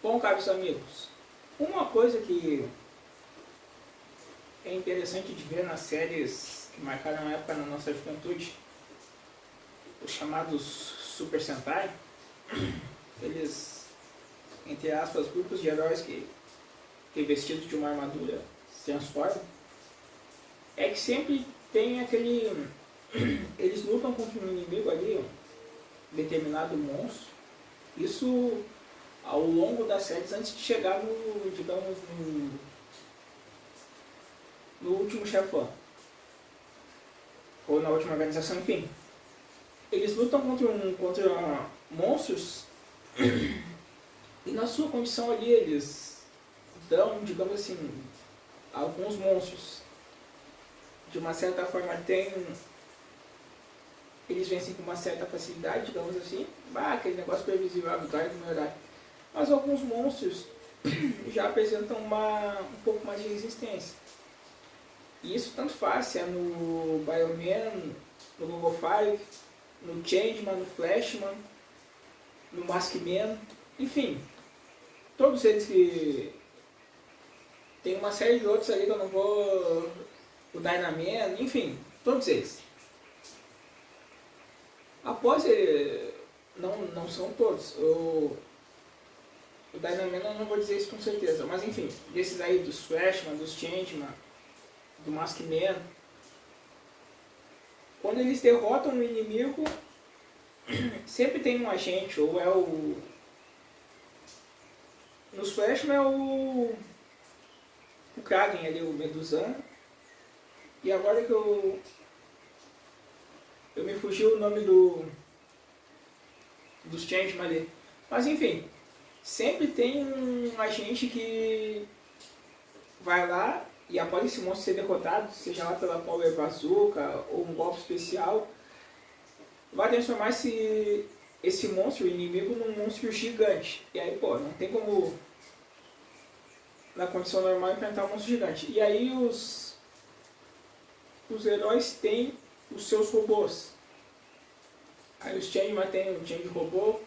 Bom, caros amigos, uma coisa que é interessante de ver nas séries que marcaram a época na nossa juventude, os chamados Super Sentai, eles, entre aspas, grupos de heróis que vestidos de uma armadura se transformam, é que sempre tem aquele... Eles lutam contra um inimigo ali, um determinado monstro. Isso ao longo das séries, antes de chegar no, digamos, no último chefão, ou na última organização, enfim. Eles lutam contra monstros e na sua condição ali eles dão, digamos assim, alguns monstros de uma certa forma eles vencem com uma certa facilidade, digamos assim, aquele negócio previsível, a vitória do meu herói. Mas alguns monstros já apresentam um pouco mais de resistência. E isso tanto faz, se é no Bioman, no Google Five, no Changeman, no Flashman, no Maskman, enfim, todos eles que tem uma série de outros ali que eu não vou, o Dynaman, enfim, todos eles. Após ele, não são todos, o Dynaman eu não vou dizer isso com certeza, mas enfim, desses aí, dos Flashman, dos Changeman, do Maskman, quando eles derrotam um inimigo, sempre tem um agente, ou é o... Nos Flashman é o Kragen ali, o Medusano, e agora que eu me fugiu o nome dos Changeman ali. Mas enfim, sempre tem um agente que vai lá e após esse monstro ser derrotado, seja lá pela Power Bazooka ou um golpe especial, vai transformar esse monstro, o inimigo, num monstro gigante. E aí, pô, não tem como, na condição normal, enfrentar um monstro gigante. E aí os heróis têm os seus robôs. Aí os Changeman tem o Change Robô,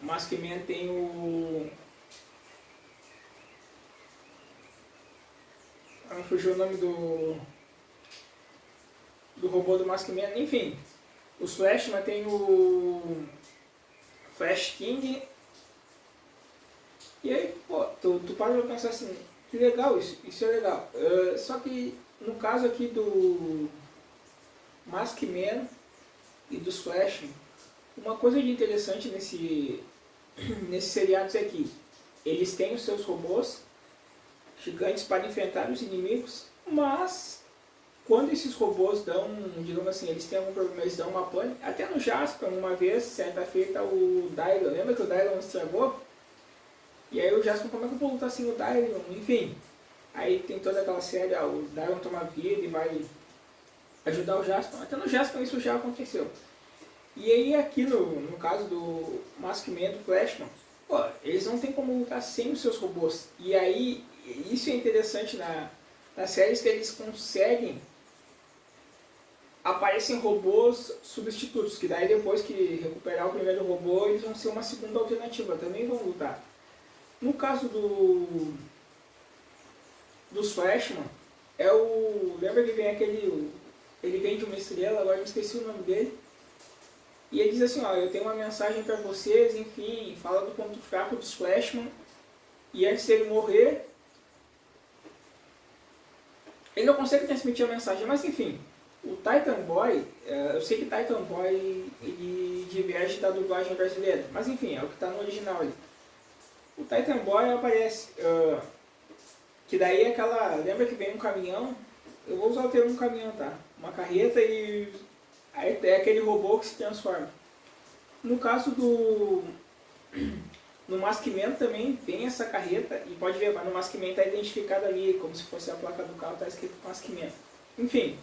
o Maskman tem o... não fugiu o nome do robô do Maskman, enfim. Os Flashman tem o Flash King. E aí, pô, tu para pra pensar assim, que legal isso é legal. Só que no caso aqui do Maskman e dos Flashman, uma coisa de interessante nesses seriados é que eles têm os seus robôs gigantes para enfrentar os inimigos, mas quando esses robôs dão, digamos assim, eles têm algum problema, eles dão uma pane. Até no Jasper, uma vez, certa feita, o Dylon, lembra que o Dylon estragou? E aí o Jasper, como é que eu vou lutar sem o Dylon? Enfim, aí tem toda aquela série, o Dylon toma vida e vai ajudar o Jasper. Até no Jasper isso já aconteceu. E aí aqui no caso do Maskman, do Flashman, pô, eles não tem como lutar sem os seus robôs. E aí, isso é interessante nas séries, que eles conseguem... Aparecem robôs substitutos, que daí depois que recuperar o primeiro robô, eles vão ser uma segunda alternativa, também vão lutar. No caso dos Flashman, lembra que vem ele vem de uma estrela, agora eu esqueci o nome dele, e ele diz assim, ó, eu tenho uma mensagem para vocês, enfim, fala do ponto fraco dos Flashman, e antes dele morrer, ele não consegue transmitir a mensagem, mas enfim, o Titan Boy, eu sei que Titan Boy ele diverge da dublagem brasileira, mas enfim, é o que está no original ali. O Titan Boy aparece, que daí é aquela, lembra que vem um caminhão, eu vou usar o termo caminhão, tá? Uma carreta e aí é aquele robô que se transforma. No caso no Maskman também tem essa carreta, e pode ver, mas no Maskman está identificado ali, como se fosse a placa do carro, está escrito Maskman. Enfim.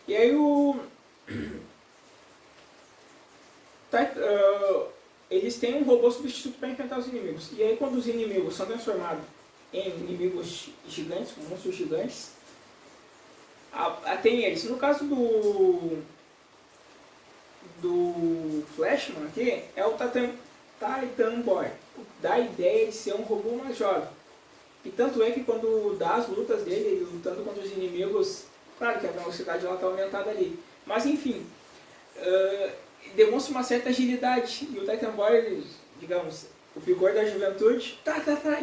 E aí eles têm um robô substituto para enfrentar os inimigos. E aí quando os inimigos são transformados em inimigos gigantes, monstros gigantes, tem eles. No caso do Flashman aqui, é o Titan Boy. Dá a ideia de ser um robô mais jovem. E tanto é que quando dá as lutas dele, ele lutando contra os inimigos, claro que a velocidade está aumentada ali. Mas enfim, demonstra uma certa agilidade. E o Titan Boy, digamos, o vigor da juventude,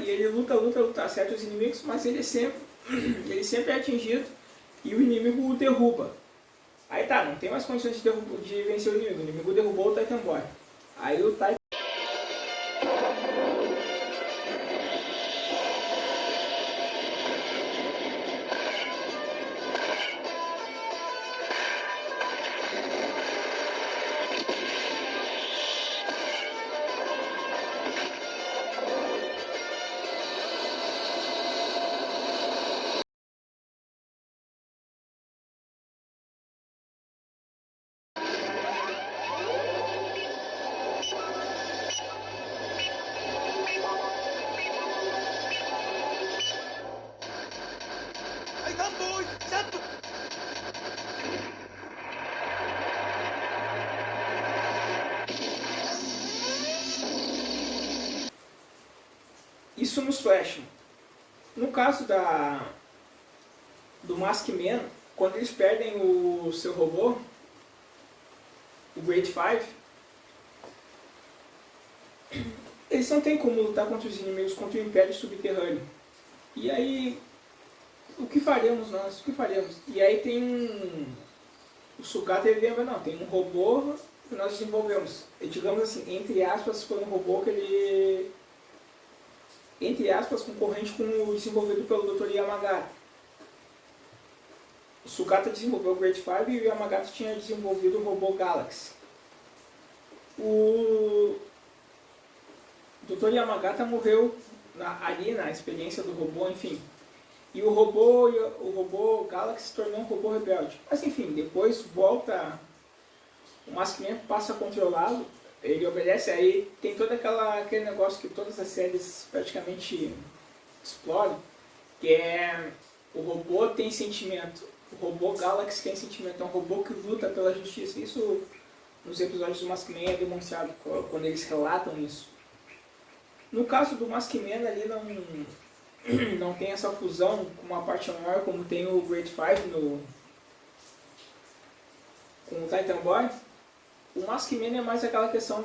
e ele luta, acerta os inimigos, mas ele sempre é atingido e o inimigo o derruba. Aí tá, não tem mais condições de vencer o inimigo derrubou o Titan Boy. Aí o Titan... Isso nos Flashman. No caso do Maskman, quando eles perdem o seu robô, o Great Five, eles não têm como lutar contra os inimigos, contra o Império Subterrâneo. E aí, o que faremos nós? O que faremos? E aí tem o Sukata, ele lembra, não, tem um robô que nós desenvolvemos. E, digamos assim, entre aspas, foi um robô que ele... entre aspas, concorrente com o desenvolvido pelo Dr. Yamagata. O Sukata desenvolveu o Great Five e o Yamagata tinha desenvolvido o robô Galaxy. O Dr. Yamagata morreu ali na experiência do robô, enfim. E o robô Galaxy se tornou um robô rebelde. Mas enfim, depois volta, o Maskman passa a controlá-lo, ele obedece, aí tem todo aquele negócio que todas as séries praticamente exploram, que é o robô tem sentimento. O robô Galaxy tem sentimento, é um robô que luta pela justiça. Isso nos episódios do Maskman é demonstrado quando eles relatam isso. No caso do Maskman ali não tem essa fusão com uma parte maior como tem o Great Five com o Titan Boy. O Maskman é mais aquela questão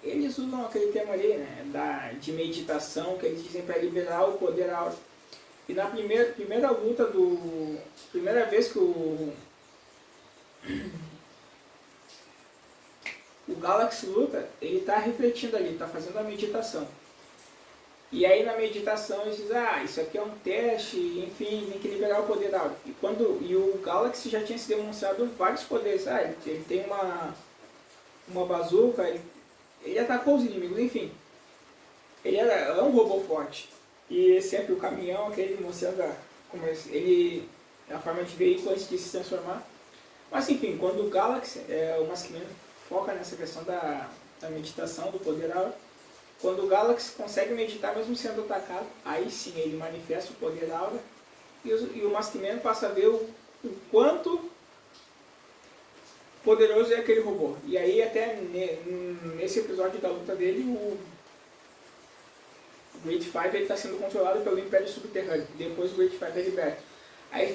eles usam aquele termo ali, né, de meditação, que eles dizem para liberar o poder áureo. E na primeira luta primeira vez que o Galaxy luta, ele está refletindo ali, está fazendo a meditação. E aí na meditação eles dizem, isso aqui é um teste, enfim, tem que liberar o poder áureo. E o Galaxy já tinha se demonstrado vários poderes. Ele tem uma bazuca, ele atacou os inimigos, enfim. Ele é um robô forte. E sempre o caminhão, aquele mostrando a forma de veículo antes de se transformar. Mas enfim, quando o Galaxy, o Maskman foca nessa questão da meditação, do poder áureo, quando o Galaxy consegue meditar mesmo sendo atacado, aí sim ele manifesta o poder áureo e o Maskman passa a ver o quanto poderoso é aquele robô. E aí até nesse episódio da luta dele, o Great Five está sendo controlado pelo Império Subterrâneo. Depois o Great Five é liberto. Aí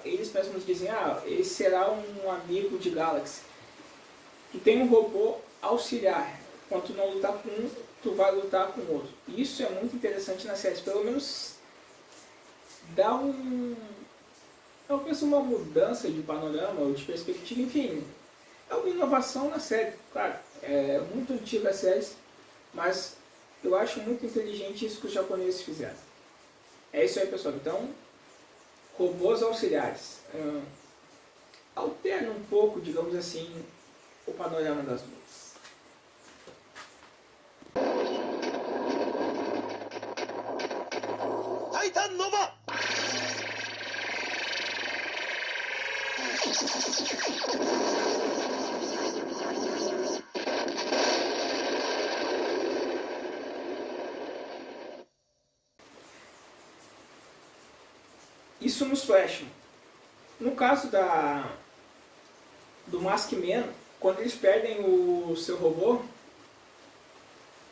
eles mesmos dizem, ele será um amigo de Galaxy. Tu tem um robô auxiliar. Quando tu não lutar com um, tu vai lutar com o outro. Isso é muito interessante na série. Pelo menos dá eu penso uma mudança de panorama ou de perspectiva, enfim, é uma inovação na série, claro, é muito antiga a série, mas eu acho muito inteligente isso que os japoneses fizeram. É isso aí, pessoal. Então, robôs auxiliares. Alterna um pouco, digamos assim, o panorama das lutas. Titan Nova! Isso nos Flashman. No caso do Maskman, quando eles perdem o seu robô,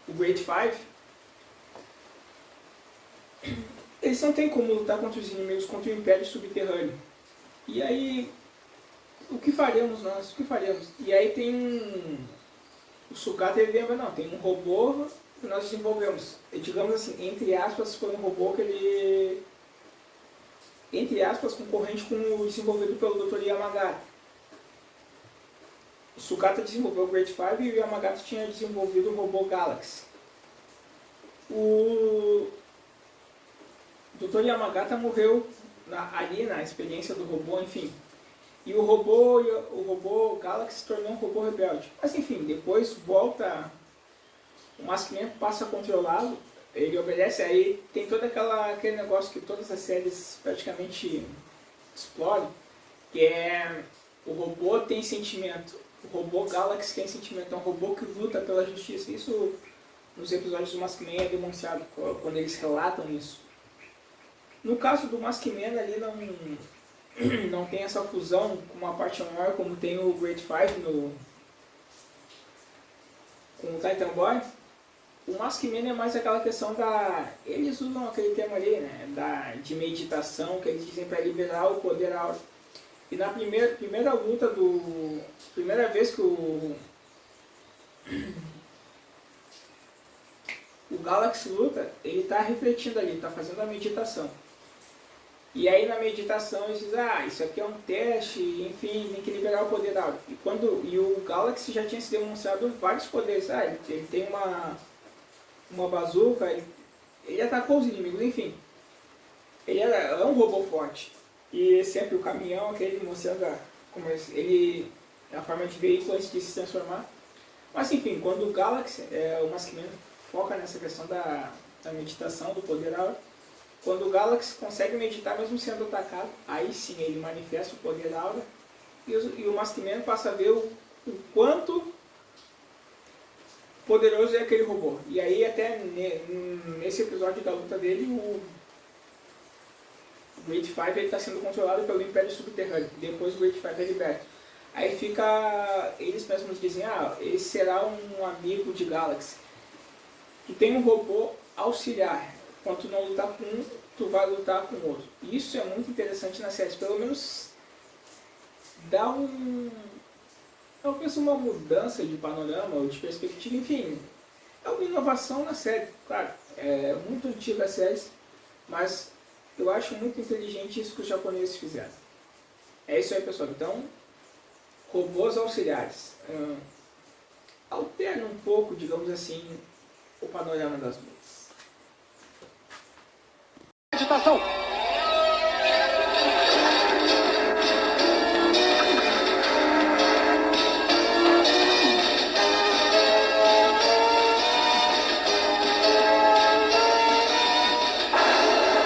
o Great Five, eles não têm como lutar contra os inimigos, contra o Império Subterrâneo. E aí, o que faremos nós? O que faremos? E aí tem o Sukata, ele lembra, não, tem um robô que nós desenvolvemos. E, digamos assim, entre aspas, foi um robô que ele, entre aspas, concorrente com o desenvolvido pelo Dr. Yamagata. O Sukata desenvolveu o Great Five e o Yamagata tinha desenvolvido o robô Galaxy. O Dr. Yamagata morreu ali na experiência do robô, enfim. E o robô Galaxy se tornou um robô rebelde. Mas enfim, depois volta, o Maskman passa a controlá-lo, ele obedece, aí tem todo aquele negócio que todas as séries praticamente exploram, que é o robô tem sentimento. O robô Galaxy tem sentimento, é um robô que luta pela justiça. Isso nos episódios do Maskman é demonstrado quando eles relatam isso. No caso do Maskman ali não tem essa fusão com uma parte maior como tem o Great Five com o Titan Boy. O Maskman é mais aquela questão da... Eles usam aquele termo ali, né, de meditação, que eles dizem para liberar o poder áureo. E na primeira luta primeira vez que o Galaxy luta, ele está refletindo ali, está fazendo a meditação. E aí na meditação eles dizem, isso aqui é um teste, enfim, tem que liberar o poder áureo. E o Galaxy já tinha se demonstrado vários poderes. Ele tem uma bazuca, ele atacou os inimigos, enfim. Ele é um robô forte. E sempre o caminhão, aquele mostrando como a forma de veículo antes de se transformar. Mas enfim, quando o Galaxy, o Maskman foca nessa questão da meditação, do poder áureo, quando o Galaxy consegue meditar mesmo sendo atacado, aí sim ele manifesta o poder áureo e o Maskman passa a ver o quanto poderoso é aquele robô. E aí até nesse episódio da luta dele, o Great Five está sendo controlado pelo Império Subterrâneo. Depois o Great Five é liberto. Aí fica, eles mesmos dizem, ele será um amigo de Galaxy. Tu tem um robô auxiliar. Quando tu não lutar com um, tu vai lutar com o outro. Isso é muito interessante na série. Pelo menos dá eu penso uma mudança de panorama ou de perspectiva. Enfim, é uma inovação na série. Claro, é muito antiga a série, mas eu acho muito inteligente isso que os japoneses fizeram. É isso aí, pessoal. Então, robôs auxiliares. Alterna um pouco, digamos assim, o panorama das lutas. Agitação!